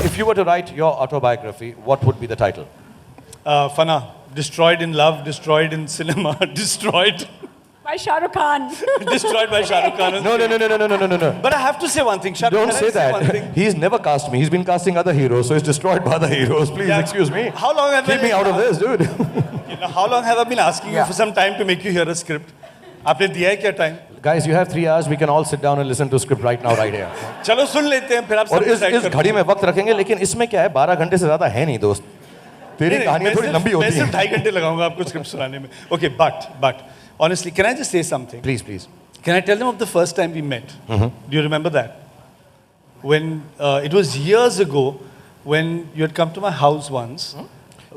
if you were to write your autobiography, what would be the title? Fana, destroyed in love, destroyed in cinema, destroyed. By Shah Rukh Khan. Destroyed by Shah Rukh Khan. No. But I have to say one thing, Shah Rukh, Don't can say I say one that. thing? He's never cast me. He's been casting other heroes, so he's destroyed by the heroes. Please Yeah. excuse me. How long have Keep I me out of this, dude. You know, how long have I been asking you for some time to make you hear a script? आपने दिया है क्या time? Guys, you have 3 hours. We can all sit down and listen to script right now, right here. चलो सुन लेते हैं फिर आप और सब decide इस करो। घड़ी में वक्त रखेंगे, लेकिन इसमें क्या है, 12 घंटे से ज्यादा है नहीं दोस्त. तेरी नहीं, कहानियां थोड़ी लंबी मैं होती सिर्फ हैं. 2.5 घंटे लगाऊंगा आपको स्क्रिप्ट सुनाने में. Okay, but honestly, can I just say something? Please. Can I tell them of the first time we met? Do you remember that? When it was years ago, when you had come to my house once.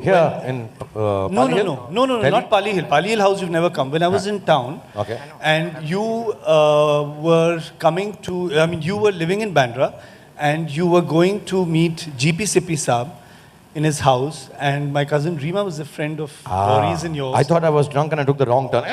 Here in No, Pali Hill? no, Delhi? not Pali Hill. Pali Hill house you've never come. When I was in town, Okay. and you were coming to, I mean, you were living in Bandra, and you were going to meet GP Sippy Saab in his house, and my cousin Reema was a friend of Gauri's and yours. I thought I was drunk and I took the wrong turn.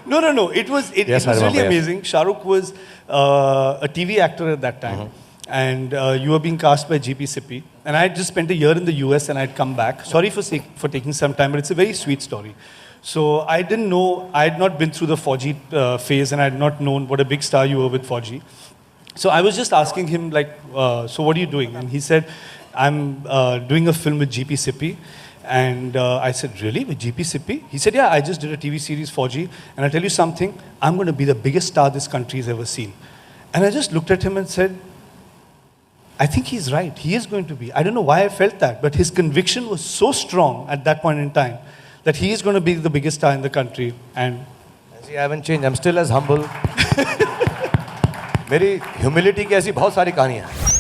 No. It was Yes, I really remember, yes. amazing. Shah Rukh was a TV actor at that time. And you were being cast by GP Sippy. And I had just spent a year in the US and I'd come back. Sorry for taking some time, but it's a very sweet story. So I didn't know, I had not been through the Fauji phase and I had not known what a big star you were with Fauji. So I was just asking him, like, so what are you doing? And he said, I'm doing a film with GP Sippy. And I said, really? With GP Sippy? He said, yeah, I just did a TV series, Fauji. And I tell you something, I'm going to be the biggest star this country has ever seen. And I just looked at him and said, I think he's right. He is going to be. I don't know why I felt that, but his conviction was so strong at that point in time that he is going to be the biggest star in the country. And See, I haven't changed. I'm still as humble. मेरी humility की ऐसी बहुत सारी कहानियां हैं.